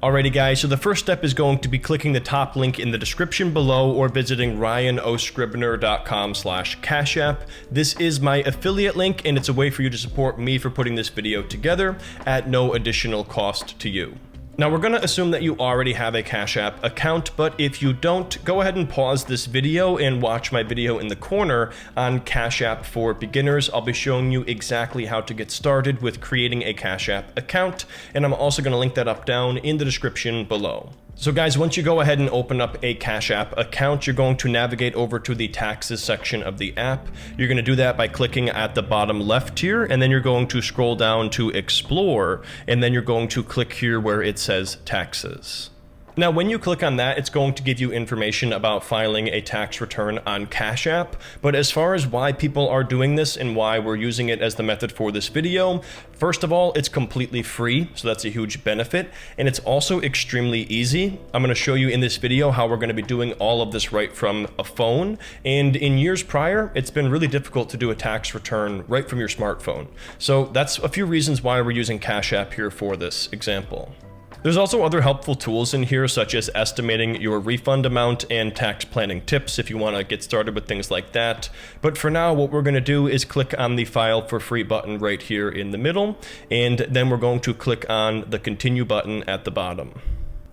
Alrighty guys, so the first step is going to be clicking the top link in the description below or visiting ryanoscribner.com/cash app. This is my affiliate link and it's a way for you to support me for putting this video together at no additional cost to you. Now we're going to assume that you already have a Cash App account, but if you don't, go ahead and pause this video and watch my video in the corner on Cash App for beginners. I'll be showing you exactly how to get started with creating a Cash App account, and I'm also going to link that up down in the description below. So guys, once you go ahead and open up a Cash App account, you're going to navigate over to the taxes section of the app. You're going to do that by clicking at the bottom left here, and then you're going to scroll down to Explore, and then you're going to click here where it says Taxes. Now, when you click on that, it's going to give you information about filing a tax return on Cash App. But as far as why people are doing this and why we're using it as the method for this video, first of all, it's completely free, so that's a huge benefit. And it's also extremely easy. I'm going to show you in this video how we're going to be doing all of this right from a phone. And in years prior, it's been really difficult to do a tax return right from your smartphone. So that's a few reasons why we're using Cash App here for this example. There's also other helpful tools in here, such as estimating your refund amount and tax planning tips if you want to get started with things like that. But for now, what we're going to do is click on the File for Free button right here in the middle, and then we're going to click on the Continue button at the bottom.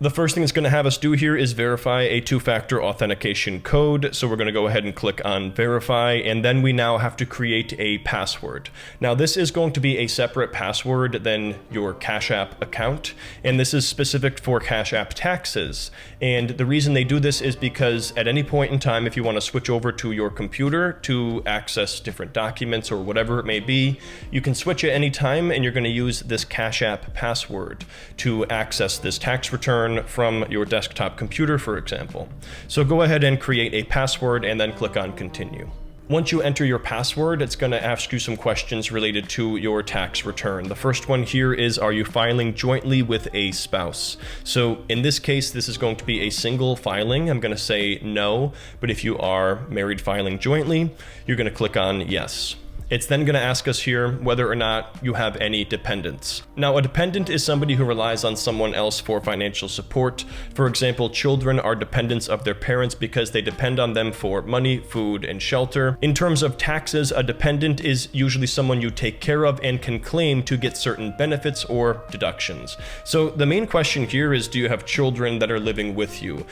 The first thing it's going to have us do here is verify a two-factor authentication code. So we're going to go ahead and click on verify, and then we now have to create a password. Now this is going to be a separate password than your Cash App account, and this is specific for Cash App taxes. And the reason they do this is because at any point in time, if you want to switch over to your computer to access different documents or whatever it may be, you can switch at any time, and you're going to use this Cash App password to access this tax return from your desktop computer, for example. So go ahead and create a password and then click on Continue. Once you enter your password, it's going to ask you some questions related to your tax return. The first one here is, are you filing jointly with a spouse? So in this case, this is going to be a single filing. I'm going to say no, but if you are married filing jointly, you're going to click on yes. It's then going to ask us here whether or not you have any dependents. Now, a dependent is somebody who relies on someone else for financial support. For example, children are dependents of their parents because they depend on them for money, food, and shelter. In terms of taxes, a dependent is usually someone you take care of and can claim to get certain benefits or deductions. So the main question here is, do you have children that are living with you?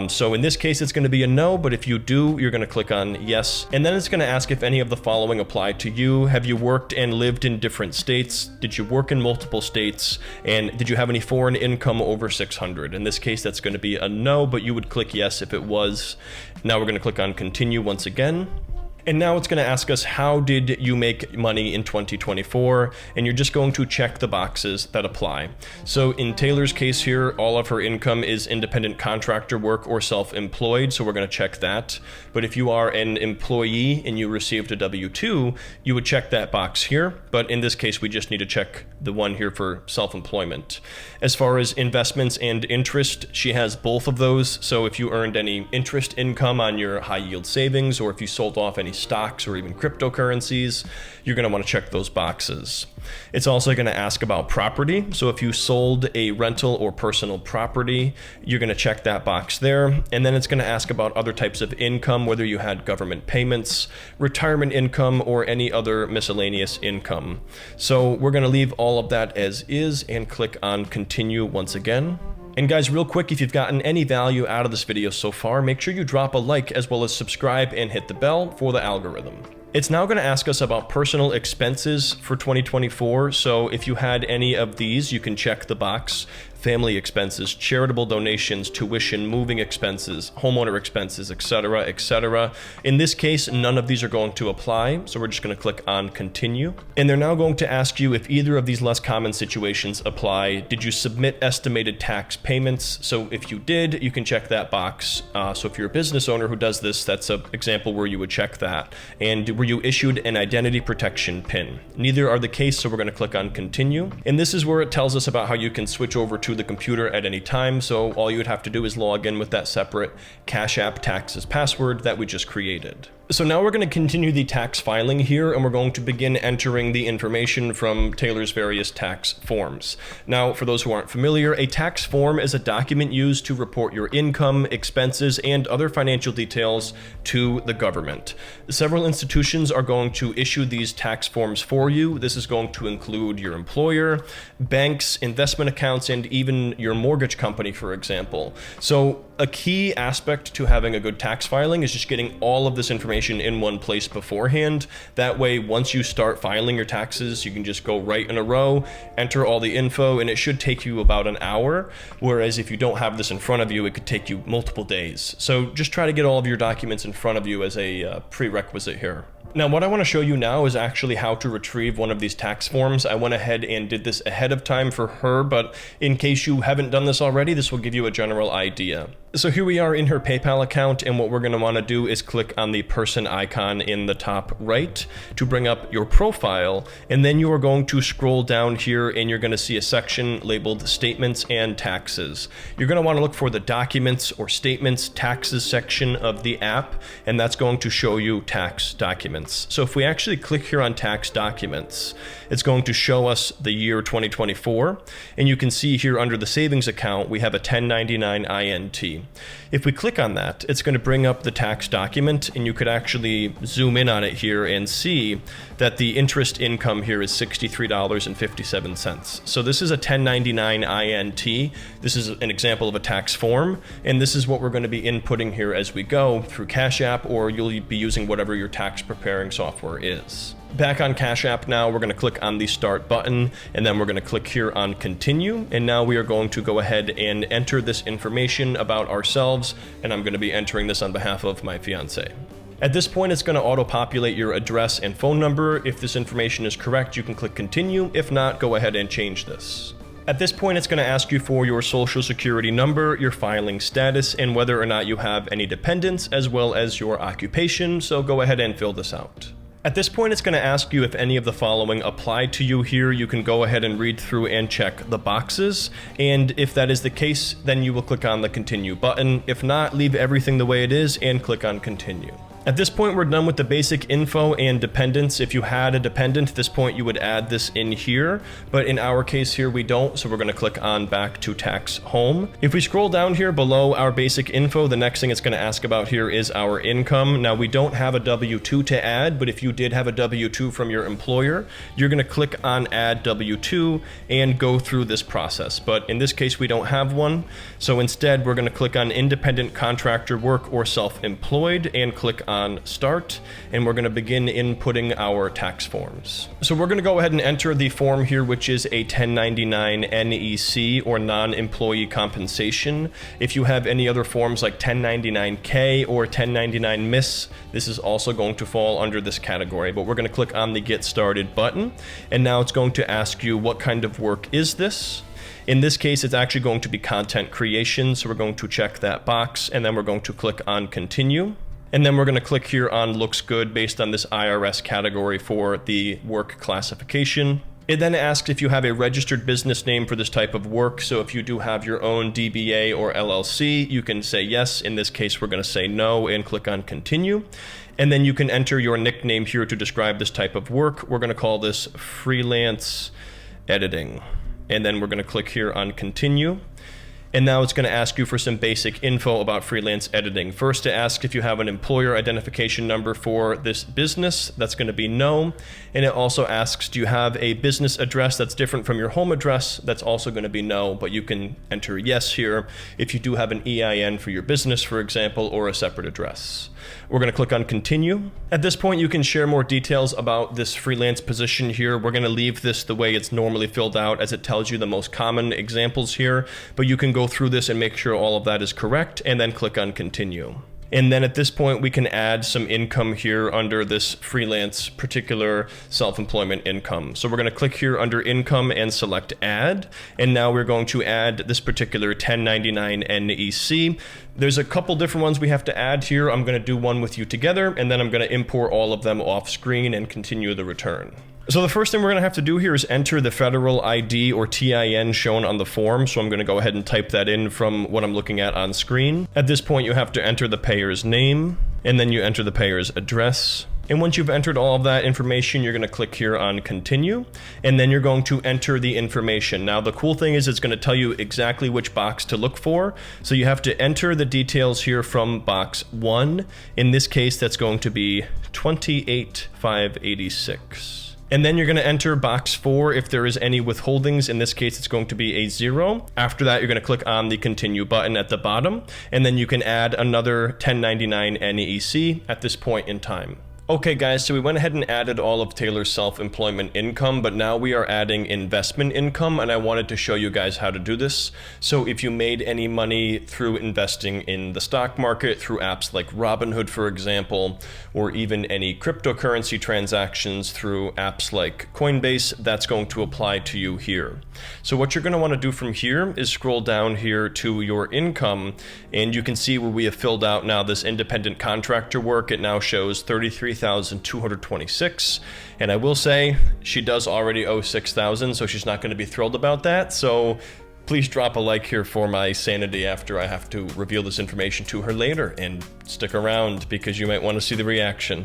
So in this case, it's going to be a no, but if you do, you're going to click on yes. And then it's going to ask if any of the following apply to you. Have you worked and lived in different states? Did you work in multiple states? And did you have any foreign income over 600? In this case, that's going to be a no, but you would click yes if it was. Now we're going to click on Continue once again. And now it's going to ask us, how did you make money in 2024? And you're just going to check the boxes that apply. So in Taylor's case here, all of her income is independent contractor work or self-employed, so we're going to check that. But if you are an employee and you received a W-2, you would check that box here. But in this case, we just need to check the one here for self-employment. As far as investments and interest, she has both of those. So if you earned any interest income on your high yield savings, or if you sold off any stocks or even cryptocurrencies, you're going to want to check those boxes. It's also going to ask about property. So if you sold a rental or personal property, you're going to check that box there. And then it's going to ask about other types of income, whether you had government payments, retirement income, or any other miscellaneous income. So we're going to leave all of that as is and click on Continue once again. And guys, real quick, if you've gotten any value out of this video so far, make sure you drop a like as well as subscribe and hit the bell for the algorithm. It's now going to ask us about personal expenses for 2024. So if you had any of these, you can check the box. Family expenses, charitable donations, tuition, moving expenses, homeowner expenses, etc., etc. In this case, none of these are going to apply, so we're just going to click on Continue. And they're now going to ask you if either of these less common situations apply. Did you submit estimated tax payments? So if you did, you can check that box. So if you're a business owner who does this, that's an example where you would check that. And were you issued an identity protection PIN? Neither are the case, so we're going to click on Continue. And this is where it tells us about how you can switch over to the computer at any time. So all you would have to do is log in with that separate Cash App taxes password that we just created. So now we're going to continue the tax filing here, and we're going to begin entering the information from Taylor's various tax forms. Now, for those who aren't familiar, a tax form is a document used to report your income, expenses, and other financial details to the government. Several institutions are going to issue these tax forms for you. This is going to include your employer, banks, investment accounts, and even your mortgage company, for example. So a key aspect to having a good tax filing is just getting all of this information in one place beforehand. That way, once you start filing your taxes, you can just go right in a row, enter all the info, and it should take you about an hour. Whereas if you don't have this in front of you, it could take you multiple days. So just try to get all of your documents in front of you as a prerequisite here. Now, what I want to show you now is actually how to retrieve one of these tax forms. I went ahead and did this ahead of time for her, but in case you haven't done this already, this will give you a general idea. So here we are in her PayPal account, and what we're going to want to do is click on the person icon in the top right to bring up your profile, and then you are going to scroll down here and you're going to see a section labeled Statements and Taxes. You're going to want to look for the Documents or Statements Taxes section of the app, and that's going to show you tax documents. So if we actually click here on Tax Documents, it's going to show us the year 2024, and you can see here under the savings account we have a 1099 INT. If we click on that, it's going to bring up the tax document, and you could actually zoom in on it here and see that the interest income here is $63.57. So this is a 1099 INT. This is an example of a tax form, and this is what we're going to be inputting here as we go through Cash App, or you'll be using whatever your tax preparing software is. Back on Cash App now, we're going to click on the Start button, and then we're going to click here on Continue, and now we are going to go ahead and enter this information about ourselves, and I'm going to be entering this on behalf of my fiance. At this point, it's going to auto-populate your address and phone number. If this information is correct, you can click Continue. If not, go ahead and change this. At this point, it's going to ask you for your social security number, your filing status, and whether or not you have any dependents, as well as your occupation, so go ahead and fill this out. At this point, it's going to ask you if any of the following apply to you here. You can go ahead and read through and check the boxes, and if that is the case, then you will click on the Continue button. If not, leave everything the way it is and click on Continue. At this point, we're done with the basic info and dependents. If you had a dependent at this point, you would add this in here, but in our case here, we don't, so we're going to click on Back to Tax Home. If we scroll down here below our basic info, the next thing it's going to ask about here is our income. Now, we don't have a W-2 to add, but if you did have a W-2 from your employer, you're going to click on Add W-2 and go through this process. But in this case, we don't have one, so instead, we're going to click on Independent Contractor Work or Self-Employed and click on Start, and we're going to begin inputting our tax forms. So we're going to go ahead and enter the form here, which is a 1099 NEC or non-employee compensation. If you have any other forms like 1099K or 1099 MIS, this is also going to fall under this category, but we're going to click on the Get Started button, and now it's going to ask you what kind of work is this. In this case, it's actually going to be content creation, so we're going to check that box, and then we're going to click on Continue. And then we're going to click here on Looks Good based on this IRS category for the work classification. It then asks if you have a registered business name for this type of work. So if you do have your own DBA or LLC, you can say yes. In this case, we're going to say no and click on Continue. And then you can enter your nickname here to describe this type of work. We're going to call this freelance editing. And then we're going to click here on Continue. And now it's going to ask you for some basic info about freelance editing. First, it asks if you have an employer identification number for this business. That's going to be no. And it also asks, do you have a business address that's different from your home address? That's also going to be no, but you can enter yes here if you do have an EIN for your business, for example, or a separate address. We're going to click on Continue. At this point, you can share more details about this freelance position here. We're going to leave this the way it's normally filled out, as it tells you the most common examples here, but you can go through this and make sure all of that is correct, and then click on Continue. And then at this point, we can add some income here under this freelance particular self-employment income. So we're going to click here under income and select add. And now we're going to add this particular 1099 NEC. There's a couple different ones we have to add here. I'm going to do one with you together, and then I'm going to import all of them off screen and continue the return. So the first thing we're going to have to do here is enter the federal ID or TIN shown on the form. So I'm going to go ahead and type that in from what I'm looking at on screen. At this point, you have to enter the payer's name. and then you enter the payer's address. And once you've entered all of that information, you're going to click here on continue, and then you're going to enter the information. Now, the cool thing is it's going to tell you exactly which box to look for. So you have to enter the details here from box 1. In this case, that's going to be 28,586. And then you're going to enter box 4 if there is any withholdings. In this case, it's going to be a 0. After that, you're going to click on the continue button at the bottom, and then you can add another 1099 NEC at this point in time. Okay guys, so we went ahead and added all of Taylor's self-employment income, but now we are adding investment income, and I wanted to show you guys how to do this. So if you made any money through investing in the stock market, through apps like Robinhood, for example, or even any cryptocurrency transactions through apps like Coinbase, that's going to apply to you here. So what you're going to want to do from here is scroll down here to your income, and you can see where we have filled out now this independent contractor work. It now shows 33,226, and I will say she does already owe 6,000, so she's not going to be thrilled about that. So please drop a like here for my sanity after I have to reveal this information to her later, and stick around because you might want to see the reaction.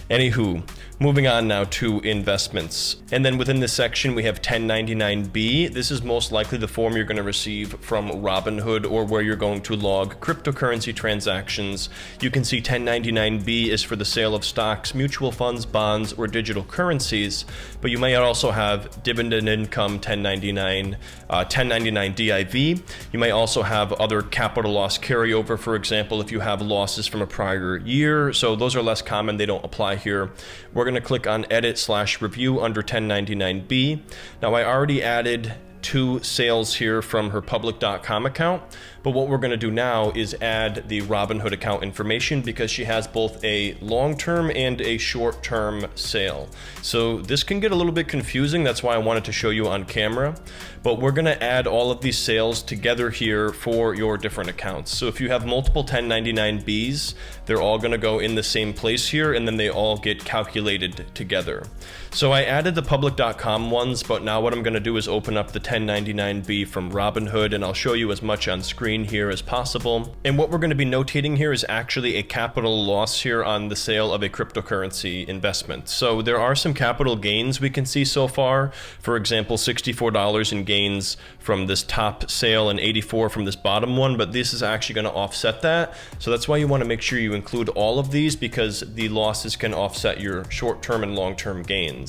Anywho, moving on now to investments. And then within this section, we have 1099B. This is most likely the form you're going to receive from Robinhood, or where you're going to log cryptocurrency transactions. You can see 1099B is for the sale of stocks, mutual funds, bonds, or digital currencies. But you may also have dividend income 1099, 1099 DIV. You may also have other capital loss carryover, for example, if you have losses from a prior year. So those are less common. They don't apply here. We're going to click on edit/review under 1099B. Now, I already added 2 sales here from her public.com account, but what we're going to do now is add the Robinhood account information, because she has both a long-term and a short-term sale. So this can get a little bit confusing. That's why I wanted to show you on camera, but we're going to add all of these sales together here for your different accounts. So if you have multiple 1099Bs, they're all going to go in the same place here, and then they all get calculated together. So I added the public.com ones, but now what I'm going to do is open up the 1099B from Robinhood, and I'll show you as much on screen here as possible. And what we're going to be notating here is actually a capital loss here on the sale of a cryptocurrency investment. So there are some capital gains we can see so far. For example, $64 in gains from this top sale and $84 from this bottom one, but this is actually going to offset that. So that's why you want to make sure you include all of these, because the losses can offset your short-term and long-term gains.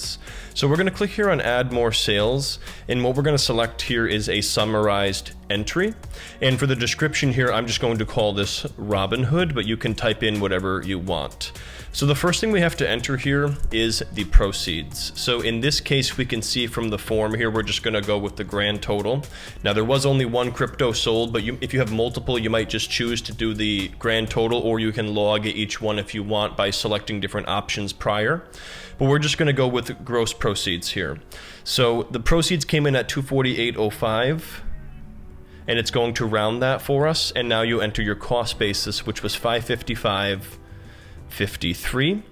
So we're going to click here on add more sales, and what we're going to select here is a summarized entry. And for the description here, I'm just going to call this Robinhood, but you can type in whatever you want. So the first thing we have to enter here is the proceeds. So in this case, we can see from the form here, we're just going to go with the grand total. Now, there was only one crypto sold, but if you have multiple, you might just choose to do the grand total, or you can log each one if you want by selecting different options prior. But we're just going to go with gross proceeds here. So the proceeds came in at 248.05. and it's going to round that for us. And now you enter your cost basis, which was $555.53.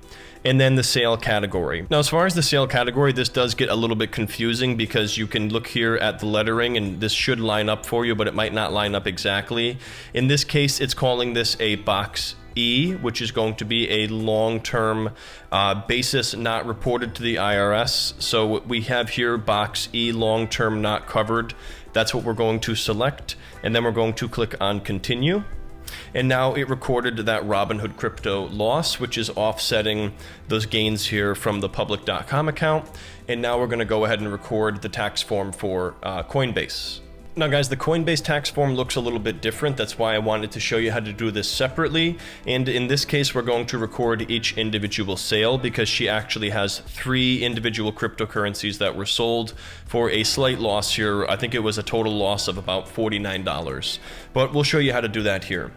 And then the sale category. Now, as far as the sale category, this does get a little bit confusing, because you can look here at the lettering and this should line up for you, but it might not line up exactly. In this case, it's calling this a box E, which is going to be a long-term basis not reported to the IRS. So we have here box E, long-term not covered. That's what we're going to select, and then we're going to click on continue. And now it recorded that Robinhood crypto loss, which is offsetting those gains here from the public.com account. And now we're going to go ahead and record the tax form for Coinbase. Now guys, the Coinbase tax form looks a little bit different. That's why I wanted to show you how to do this separately. And in this case, we're going to record each individual sale, because she actually has 3 individual cryptocurrencies that were sold for a slight loss here. I think it was a total loss of about $49. But we'll show you how to do that here.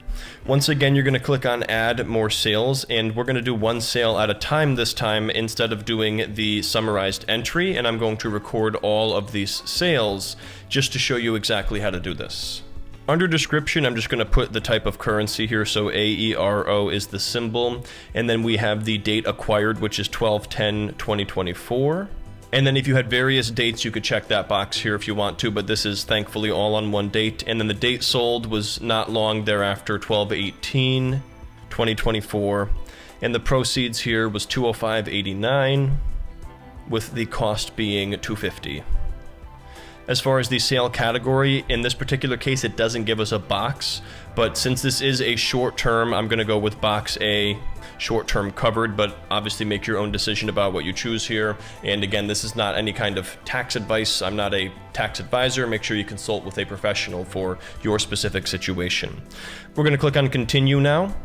Once again, you're going to click on add more sales, and we're going to do one sale at a time this time instead of doing the summarized entry. And I'm going to record all of these sales just to show you exactly how to do this. Under description, I'm just going to put the type of currency here. So AERO is the symbol. And then we have the date acquired, which is 12/10/2024. And then if you had various dates, you could check that box here if you want to, but this is thankfully all on one date. And then the date sold was not long thereafter, 12/18/2024. 2024. And the proceeds here was $205.89, with the cost being $250. As far as the sale category, in this particular case, it doesn't give us a box, but since this is a short term, I'm going to go with box A, short term covered, but obviously make your own decision about what you choose here. And again, this is not any kind of tax advice. I'm not a tax advisor. Make sure you consult with a professional for your specific situation. We're going to click on continue now.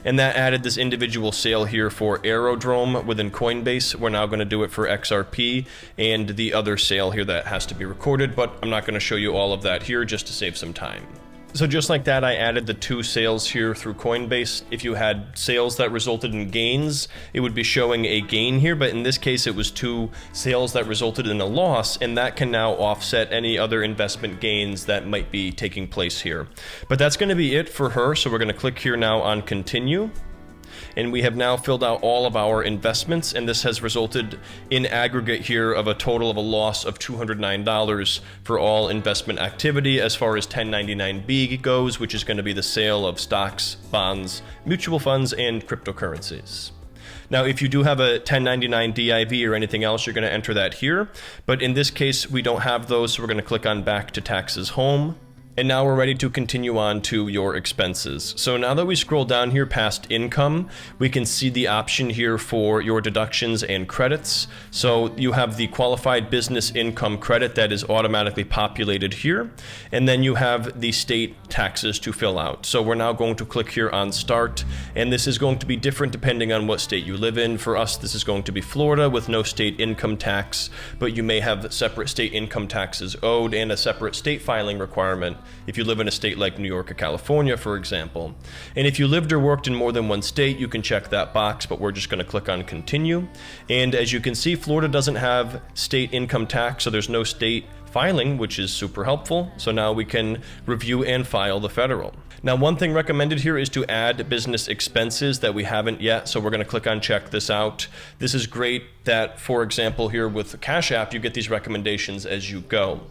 And that added this individual sale here for Aerodrome within Coinbase. We're now going to do it for XRP and the other sale here that has to be recorded, but I'm not going to show you all of that here just to save some time. So just like that, I added the 2 sales here through Coinbase. If you had sales that resulted in gains, it would be showing a gain here, but in this case, it was 2 sales that resulted in a loss, and that can now offset any other investment gains that might be taking place here. But that's going to be it for her, so we're going to click here now on continue. And we have now filled out all of our investments, and this has resulted in aggregate here of a total of a loss of $209 for all investment activity as far as 1099B goes, which is going to be the sale of stocks, bonds, mutual funds, and cryptocurrencies. Now, if you do have a 1099 DIV or anything else, you're going to enter that here. But in this case, we don't have those, so we're going to click on Back to Taxes Home. And now we're ready to continue on to your expenses. So now that we scroll down here past income, we can see the option here for your deductions and credits. So you have the qualified business income credit that is automatically populated here. And then you have the state taxes to fill out. So we're now going to click here on start. And this is going to be different depending on what state you live in. For us, this is going to be Florida with no state income tax, but you may have separate state income taxes owed and a separate state filing requirement if you live in a state like New York or California, for example. And if you lived or worked in more than one state, you can check that box, but we're just going to click on continue. And as you can see, Florida doesn't have state income tax, so there's no state filing, which is super helpful. So now we can review and file the federal. Now, one thing recommended here is to add business expenses that we haven't yet. So we're going to click on check this out. This is great that, for example, here with Cash App, you get these recommendations as you go.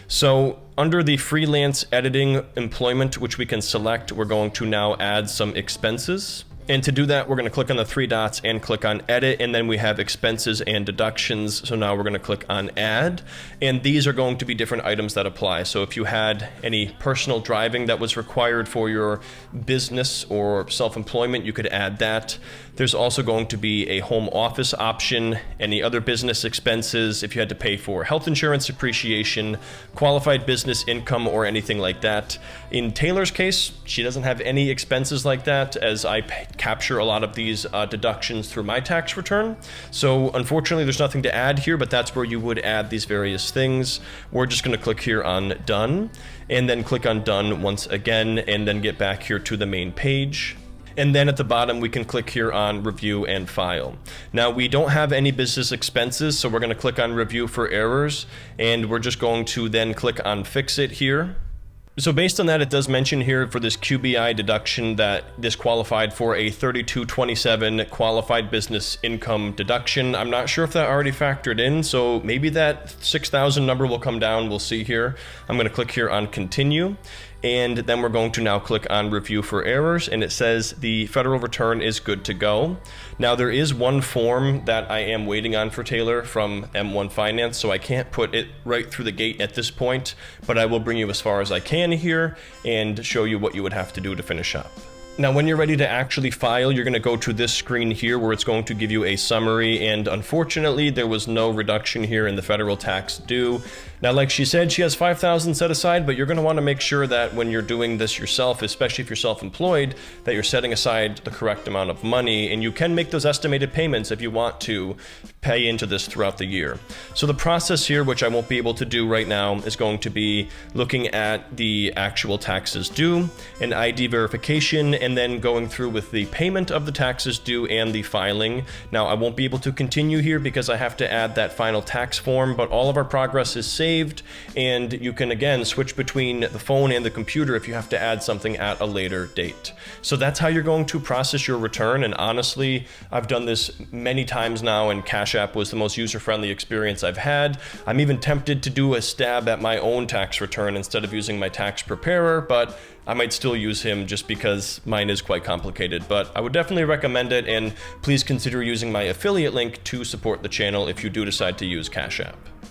So under the freelance editing employment, which we can select, we're going to now add some expenses. And to do that, we're going to click on the 3 dots and click on edit, and then we have expenses and deductions. So now we're going to click on add, and these are going to be different items that apply. So if you had any personal driving that was required for your business or self-employment, you could add that. There's also going to be a home office option, any other business expenses, if you had to pay for health insurance depreciation, qualified business income, or anything like that. In Taylor's case, she doesn't have any expenses like that, as I capture a lot of these deductions through my tax return. So unfortunately, there's nothing to add here, but that's where you would add these various things. We're just going to click here on done, and then click on done once again, and then get back here to the main page. And then at the bottom, we can click here on review and file. Now, we don't have any business expenses, so we're going to click on review for errors, and we're just going to then click on fix it here. So based on that, it does mention here for this QBI deduction that this qualified for a 3227 qualified business income deduction. I'm not sure if that already factored in, so maybe that 6,000 number will come down. We'll see here. I'm going to click here on continue. And then we're going to now click on review for errors, and it says the federal return is good to go. Now, there is one form that I am waiting on for Taylor from M1 Finance, so I can't put it right through the gate at this point, but I will bring you as far as I can here and show you what you would have to do to finish up. Now, when you're ready to actually file, you're going to go to this screen here where it's going to give you a summary, and unfortunately, there was no reduction here in the federal tax due. Now, like she said, she has $5,000 set aside, but you're going to want to make sure that when you're doing this yourself, especially if you're self-employed, that you're setting aside the correct amount of money, and you can make those estimated payments if you want to pay into this throughout the year. So the process here, which I won't be able to do right now, is going to be looking at the actual taxes due, an ID verification, and then going through with the payment of the taxes due and the filing. Now, I won't be able to continue here because I have to add that final tax form, but all of our progress is saved, saved, and you can again switch between the phone and the computer if you have to add something at a later date. So that's how you're going to process your return, and honestly, I've done this many times now, and Cash App was the most user-friendly experience I've had. I'm even tempted to do a stab at my own tax return instead of using my tax preparer, but I might still use him just because mine is quite complicated. But I would definitely recommend it, and please consider using my affiliate link to support the channel if you do decide to use Cash App.